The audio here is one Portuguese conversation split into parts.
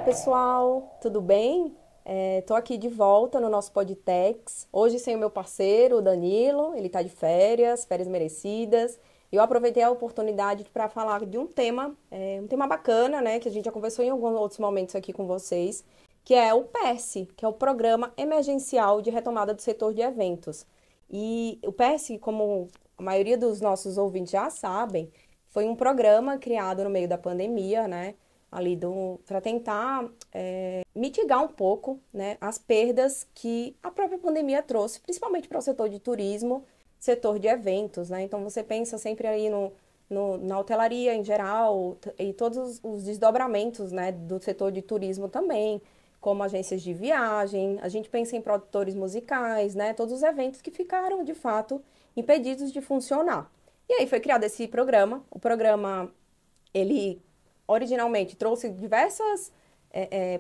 pessoal, tudo bem? Estou aqui de volta no nosso Podtex. Hoje sem o meu parceiro, o Danilo, ele está de férias, férias merecidas. Eu aproveitei a oportunidade para falar de um tema bacana, né, que a gente já conversou em alguns outros momentos aqui com vocês, que é o PES, que é o Programa Emergencial de Retomada do Setor de Eventos. E o PES, como a maioria dos nossos ouvintes já sabem, foi um programa criado no meio da pandemia, né? Ali para tentar mitigar um pouco, né, as perdas que a própria pandemia trouxe, principalmente para o setor de turismo, setor de eventos, né? Então você pensa sempre aí na hotelaria em geral e todos os desdobramentos, né, do setor de turismo também, como agências de viagem, a gente pensa em produtores musicais, né? Todos os eventos que ficaram, de fato, impedidos de funcionar. E aí foi criado esse programa. O programa, ele originalmente trouxe diversas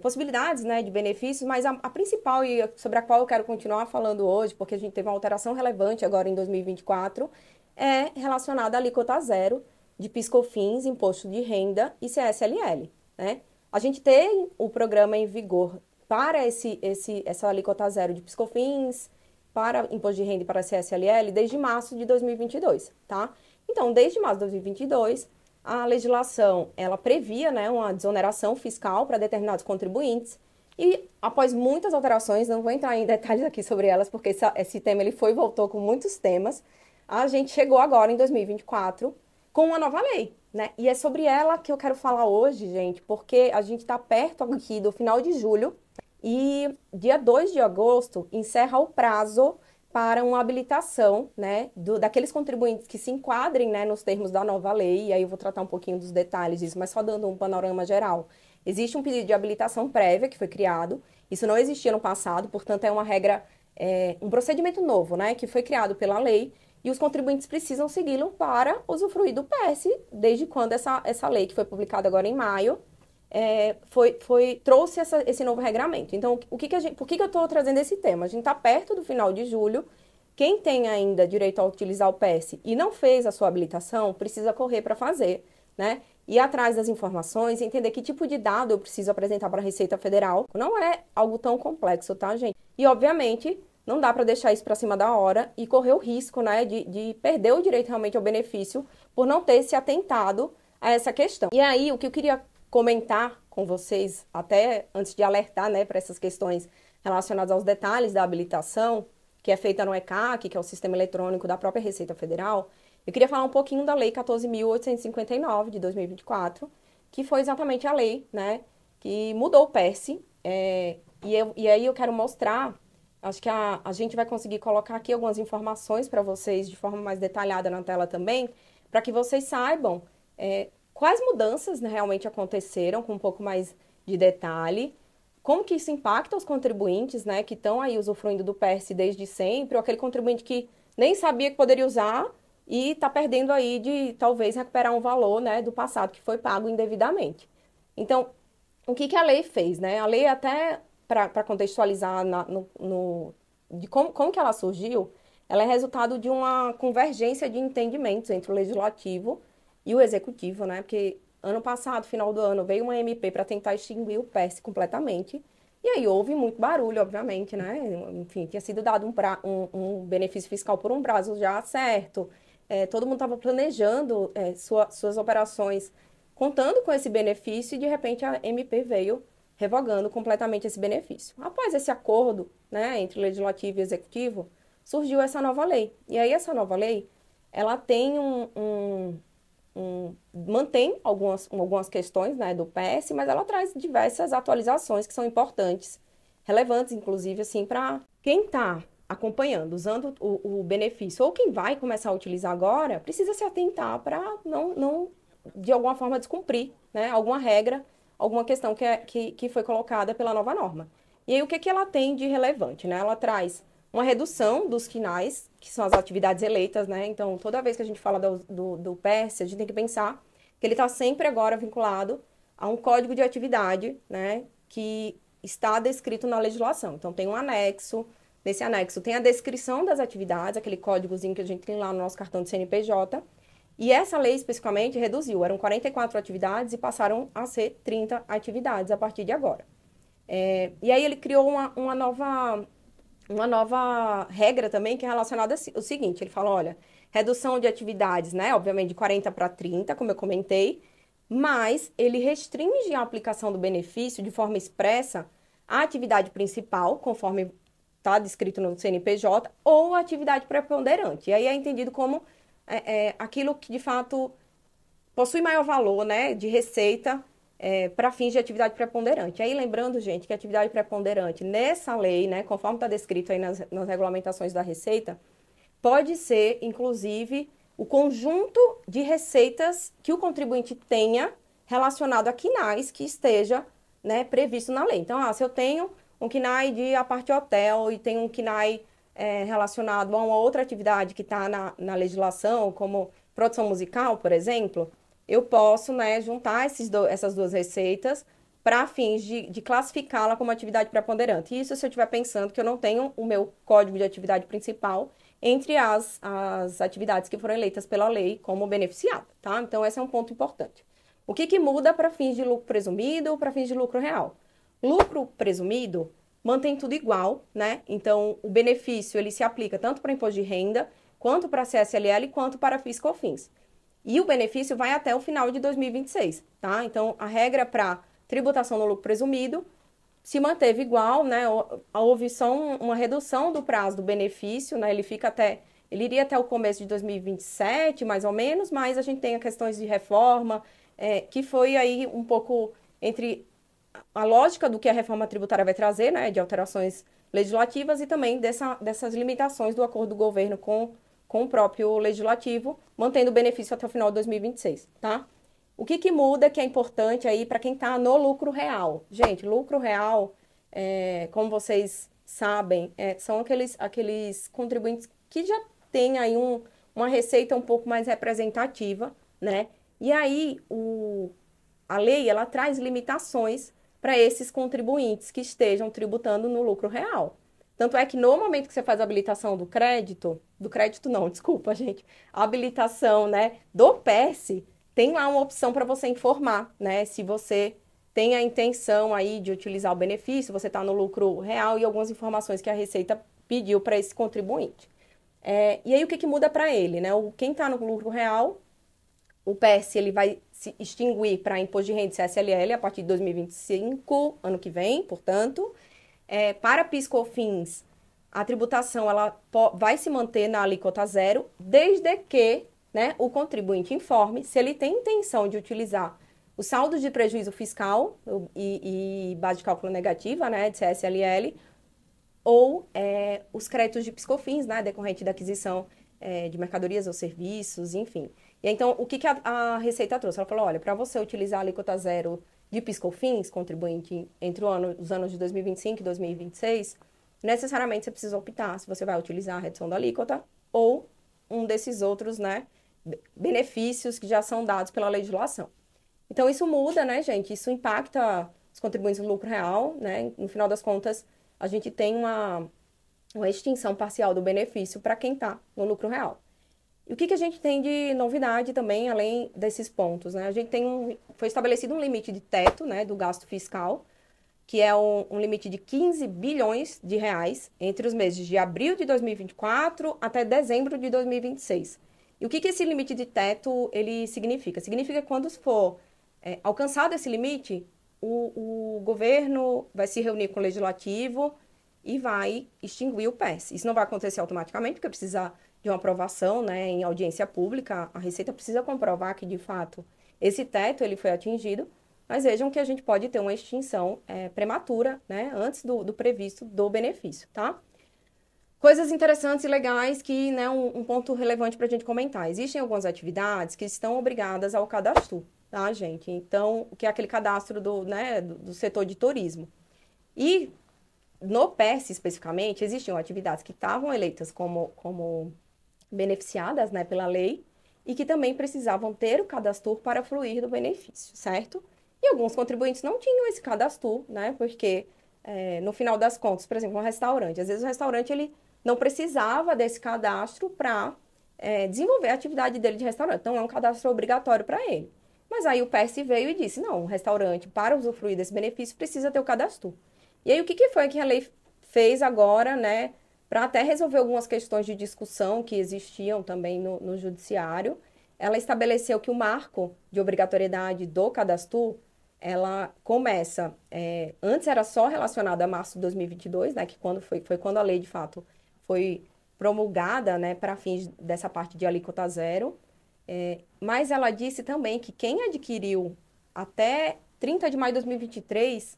possibilidades, né, de benefícios, mas a principal e sobre a qual eu quero continuar falando hoje, porque a gente teve uma alteração relevante agora em 2024, é relacionada à alíquota zero de PIS/COFINS, Imposto de Renda e CSLL, né? A gente tem o programa em vigor para essa alíquota zero de PIS/COFINS, para Imposto de Renda e para CSLL desde março de 2022, tá? Então, desde março de 2022, a legislação, ela previa, né, uma desoneração fiscal para determinados contribuintes e, após muitas alterações, não vou entrar em detalhes aqui sobre elas, porque esse tema ele foi e voltou com muitos temas, a gente chegou agora, em 2024, com uma nova lei, né? E é sobre ela que eu quero falar hoje, gente, porque a gente está perto aqui do final de julho e dia 2 de agosto encerra o prazo para uma habilitação, né, daqueles contribuintes que se enquadrem, né, nos termos da nova lei, e aí eu vou tratar um pouquinho dos detalhes disso, mas só dando um panorama geral. Existe um pedido de habilitação prévia que foi criado, isso não existia no passado, portanto é uma regra, um procedimento novo, né, que foi criado pela lei, e os contribuintes precisam segui-lo para usufruir do PS, desde quando essa lei, que foi publicada agora em maio, trouxe esse novo regramento. Então, por que eu estou trazendo esse tema? A gente está perto do final de julho. Quem tem ainda direito a utilizar o PS e não fez a sua habilitação, precisa correr para fazer, né? Ir atrás das informações, entender que tipo de dado eu preciso apresentar para a Receita Federal. Não é algo tão complexo, tá, gente? E, obviamente, não dá para deixar isso para cima da hora e correr o risco, né, de perder o direito realmente ao benefício por não ter se atentado a essa questão. E aí, o que eu queria comentar com vocês, até antes de alertar, né, para essas questões relacionadas aos detalhes da habilitação, que é feita no ECAC, que é o Sistema Eletrônico da própria Receita Federal, eu queria falar um pouquinho da Lei 14.859, de 2024, que foi exatamente a lei, né, que mudou o PERSE, e aí eu quero mostrar, acho que a gente vai conseguir colocar aqui algumas informações para vocês de forma mais detalhada na tela também, para que vocês saibam quais mudanças, né, realmente aconteceram, com um pouco mais de detalhe, como que isso impacta os contribuintes, né, que estão aí usufruindo do PERSE desde sempre, ou aquele contribuinte que nem sabia que poderia usar e está perdendo aí de talvez recuperar um valor, né, do passado que foi pago indevidamente. Então, o que a lei fez, né? A lei até, para contextualizar de como que ela surgiu, ela é resultado de uma convergência de entendimentos entre o legislativo e o executivo, né? Porque ano passado, final do ano, veio uma MP para tentar extinguir o PERSE completamente. E aí houve muito barulho, obviamente, né? Enfim, tinha sido dado um benefício fiscal por um prazo já certo. Todo mundo estava planejando suas operações contando com esse benefício e de repente a MP veio revogando completamente esse benefício. Após esse acordo, né, entre legislativo e executivo, surgiu essa nova lei. E aí essa nova lei, ela tem mantém algumas questões, né, do PS, mas ela traz diversas atualizações que são importantes, relevantes, inclusive, assim, para quem está acompanhando, usando o benefício, ou quem vai começar a utilizar agora, precisa se atentar para não, de alguma forma, descumprir, né, alguma regra, alguma questão que foi colocada pela nova norma. E aí, o que ela tem de relevante, né? Ela traz uma redução dos quinais, que são as atividades eleitas, né? Então, toda vez que a gente fala do PERSE, a gente tem que pensar que ele está sempre agora vinculado a um código de atividade, né? Que está descrito na legislação. Então, tem um anexo, nesse anexo tem a descrição das atividades, aquele códigozinho que a gente tem lá no nosso cartão de CNPJ, E essa lei especificamente reduziu, eram 44 atividades e passaram a ser 30 atividades a partir de agora. E aí ele criou uma nova regra também que é relacionada ao seguinte, ele fala, olha, redução de atividades, né, obviamente de 40 para 30, como eu comentei, mas ele restringe a aplicação do benefício de forma expressa à atividade principal, conforme está descrito no CNPJ, ou a atividade preponderante. E aí é entendido como aquilo que de fato possui maior valor, né, de receita para fins de atividade preponderante. Aí lembrando, gente, que a atividade preponderante nessa lei, né, conforme está descrito aí nas regulamentações da Receita, pode ser, inclusive, o conjunto de receitas que o contribuinte tenha relacionado a quinais que esteja, né, previsto na lei. Então, se eu tenho um quinai de a parte hotel e tenho um quinai relacionado a uma outra atividade que está na legislação, como produção musical, por exemplo, eu posso, né, juntar essas duas receitas para fins de classificá-la como atividade preponderante. Isso se eu estiver pensando que eu não tenho o meu código de atividade principal entre as atividades que foram eleitas pela lei como beneficiada, tá? Então, esse é um ponto importante. O que muda para fins de lucro presumido ou para fins de lucro real? Lucro presumido mantém tudo igual, né? Então, o benefício, ele se aplica tanto para imposto de renda, quanto para CSLL, quanto para FIS/COFINS. E o benefício vai até o final de 2026, tá? Então, a regra para tributação no lucro presumido se manteve igual, né? Houve só uma redução do prazo do benefício, né? Ele iria até o começo de 2027, mais ou menos, mas a gente tem questões de reforma, que foi aí um pouco entre a lógica do que a reforma tributária vai trazer, né? De alterações legislativas e também dessas limitações do acordo do governo com o próprio legislativo, mantendo o benefício até o final de 2026, tá? O que muda que é importante aí para quem está no lucro real? Gente, lucro real, como vocês sabem, são aqueles contribuintes que já têm aí uma receita um pouco mais representativa, né? E aí, a lei, ela traz limitações para esses contribuintes que estejam tributando no lucro real. Tanto é que no momento que você faz a habilitação do crédito não, desculpa, gente, a habilitação, né, do PES, tem lá uma opção para você informar, né, se você tem a intenção aí de utilizar o benefício, você está no lucro real e algumas informações que a Receita pediu para esse contribuinte. E aí o que muda para ele, né? Quem está no lucro real, o PES ele vai se extinguir para imposto de renda e CSLL a partir de 2025, ano que vem, portanto. Para PIS/COFINS, a tributação ela vai se manter na alíquota zero, desde que, né, o contribuinte informe se ele tem intenção de utilizar o saldo de prejuízo fiscal e base de cálculo negativa, né, de CSLL, ou os créditos de PIS/COFINS, né, decorrente da aquisição de mercadorias ou serviços, enfim. E então, o que a Receita trouxe? Ela falou, olha, para você utilizar a alíquota zero de PIS/COFINS, contribuinte entre os anos de 2025 e 2026, necessariamente você precisa optar se você vai utilizar a redução da alíquota ou um desses outros, né, benefícios que já são dados pela legislação. Então, isso muda, né, gente? Isso impacta os contribuintes no lucro real, né? No final das contas, a gente tem uma extinção parcial do benefício para quem está no lucro real. E o que a gente tem de novidade também, além desses pontos, né? A gente foi estabelecido um limite de teto, né, do gasto fiscal, que é um limite de 15 bilhões de reais entre os meses de abril de 2024 até dezembro de 2026. E o que esse limite de teto, ele significa? Significa que quando for alcançado esse limite, o governo vai se reunir com o legislativo e vai extinguir o PES. Isso não vai acontecer automaticamente, porque precisa de uma aprovação, né, em audiência pública. A Receita precisa comprovar que, de fato, esse teto ele foi atingido, mas vejam que a gente pode ter uma extinção prematura, né, antes do previsto do benefício, tá? Coisas interessantes e legais que, né, um ponto relevante para a gente comentar. Existem algumas atividades que estão obrigadas ao cadastro, tá, gente? Então, o que é aquele cadastro do setor de turismo. E no PES, especificamente, existiam atividades que estavam eleitas como beneficiadas, né, pela lei e que também precisavam ter o cadastro para fluir do benefício, certo? E alguns contribuintes não tinham esse cadastro, né, porque no final das contas, por exemplo, um restaurante, às vezes o restaurante ele não precisava desse cadastro para desenvolver a atividade dele de restaurante. Então, é um cadastro obrigatório para ele. Mas aí o PS veio e disse, não, o restaurante, para usufruir desse benefício, precisa ter o cadastro. E aí, o que que foi que a lei fez agora, né, para até resolver algumas questões de discussão que existiam também no judiciário? Ela estabeleceu que o marco de obrigatoriedade do cadastro, ela começa, antes era só relacionado a março de 2022, né, que foi quando a lei, de fato, foi promulgada, né, para fins dessa parte de alíquota zero. Mas ela disse também que quem adquiriu até 30 de maio de 2023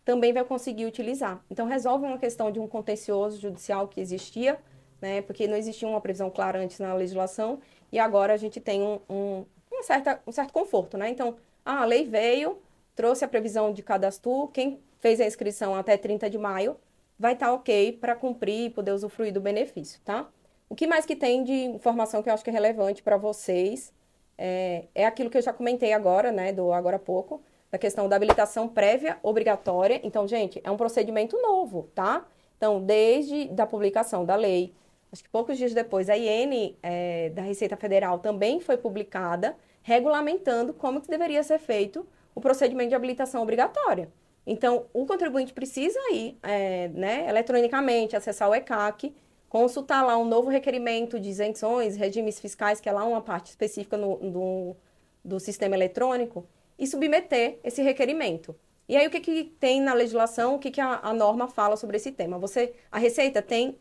também vai conseguir utilizar. Então, resolve uma questão de um contencioso judicial que existia, né, porque não existia uma previsão clara antes na legislação, e agora a gente tem um certo conforto, né? Então, a lei veio, trouxe a previsão de cadastro, quem fez a inscrição até 30 de maio vai estar ok para cumprir e poder usufruir do benefício, tá? O que mais que tem de informação que eu acho que é relevante para vocês é aquilo que eu já comentei agora, né, do agora há pouco, da questão da habilitação prévia obrigatória. Então, gente, é um procedimento novo, tá? Então, desde da publicação da lei, acho que poucos dias depois, a IN da Receita Federal também foi publicada, regulamentando como que deveria ser feito o procedimento de habilitação obrigatória. Então, o contribuinte precisa ir, né, eletronicamente, acessar o ECAC, consultar lá um novo requerimento de isenções, regimes fiscais, que é lá uma parte específica do sistema eletrônico, e submeter esse requerimento. E aí, o que que tem na legislação, o que que a norma fala sobre esse tema? A Receita tem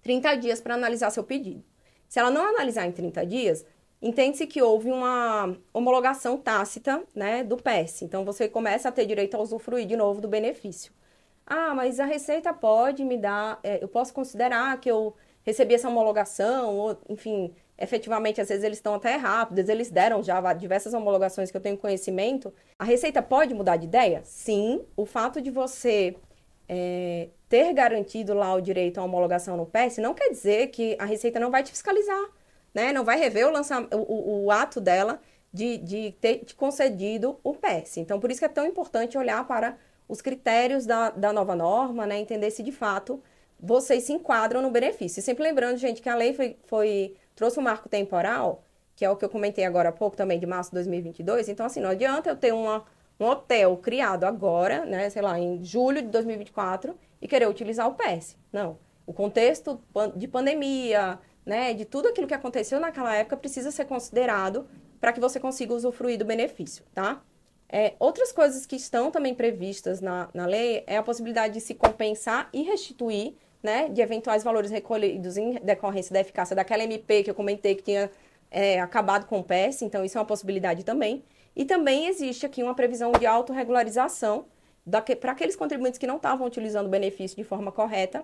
30 dias para analisar seu pedido. Se ela não analisar em 30 dias, entende-se que houve uma homologação tácita, né, do PES. Então, você começa a ter direito a usufruir de novo do benefício. Ah, mas a Receita pode me dar, eu posso considerar que eu recebi essa homologação, ou, enfim, efetivamente, às vezes eles estão até rápidos, eles deram já diversas homologações que eu tenho conhecimento. A Receita pode mudar de ideia? Sim, o fato de você ter garantido lá o direito à homologação no PES não quer dizer que a Receita não vai te fiscalizar, né? Não vai rever o ato dela de ter te concedido o PES. Então, por isso que é tão importante olhar para os critérios da nova norma, né? Entender se de fato vocês se enquadram no benefício. E sempre lembrando, gente, que a lei trouxe um marco temporal, que é o que eu comentei agora há pouco também, de março de 2022. Então, assim, não adianta eu ter um hotel criado agora, né, sei lá, em julho de 2024 e querer utilizar o PES. Não. O contexto de pandemia, né, de tudo aquilo que aconteceu naquela época precisa ser considerado para que você consiga usufruir do benefício, tá? Outras coisas que estão também previstas na lei é a possibilidade de se compensar e restituir, né, de eventuais valores recolhidos em decorrência da eficácia daquela MP que eu comentei que tinha acabado com o PES, então isso é uma possibilidade também. E também existe aqui uma previsão de autorregularização para aqueles contribuintes que não estavam utilizando o benefício de forma correta,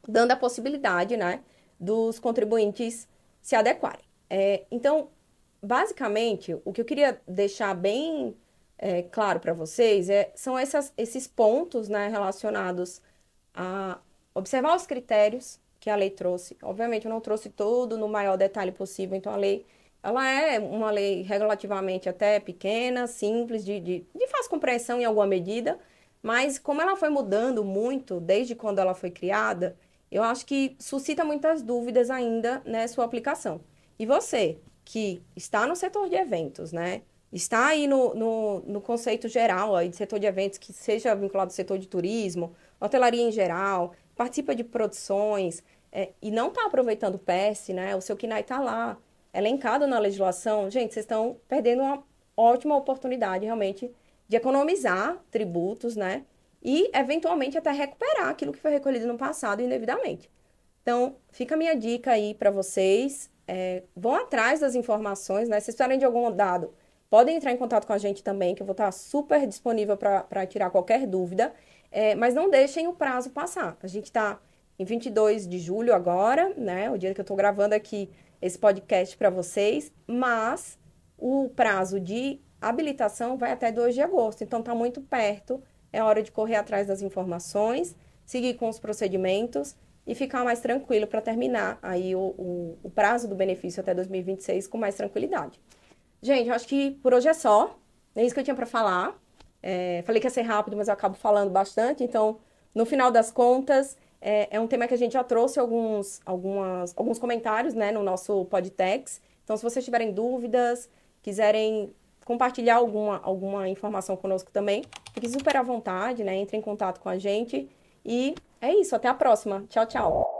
dando a possibilidade, né, dos contribuintes se adequarem. Então, basicamente, o que eu queria deixar bem claro para vocês são esses pontos, né, relacionados a observar os critérios que a lei trouxe. Obviamente, eu não trouxe tudo no maior detalhe possível, então a lei ela é uma lei relativamente até pequena, simples, de fácil compreensão em alguma medida, mas como ela foi mudando muito desde quando ela foi criada, eu acho que suscita muitas dúvidas ainda, né, sua aplicação. E você, que está no setor de eventos, né, está aí no conceito geral aí de setor de eventos, que seja vinculado ao setor de turismo, hotelaria em geral, participa de produções, e não está aproveitando o PES, né, o seu KNAI está lá, elencado na legislação, gente, vocês estão perdendo uma ótima oportunidade, realmente, de economizar tributos, né? E, eventualmente, até recuperar aquilo que foi recolhido no passado indevidamente. Então, fica a minha dica aí para vocês. Vão atrás das informações, né? Se precisarem de algum dado, podem entrar em contato com a gente também, que eu vou estar super disponível para tirar qualquer dúvida. Mas não deixem o prazo passar. A gente está em 22 de julho agora, né? O dia que eu estou gravando aqui esse podcast para vocês, mas o prazo de habilitação vai até 2 de agosto, então está muito perto, é hora de correr atrás das informações, seguir com os procedimentos e ficar mais tranquilo para terminar aí o prazo do benefício até 2026 com mais tranquilidade. Gente, eu acho que por hoje é só, é isso que eu tinha para falar. Falei que ia ser rápido, mas eu acabo falando bastante, então, no final das contas, é um tema que a gente já trouxe alguns comentários, né, no nosso Podtex. Então, se vocês tiverem dúvidas, quiserem compartilhar alguma informação conosco também, fique super à vontade, né? Entre em contato com a gente. E é isso, até a próxima. Tchau, tchau.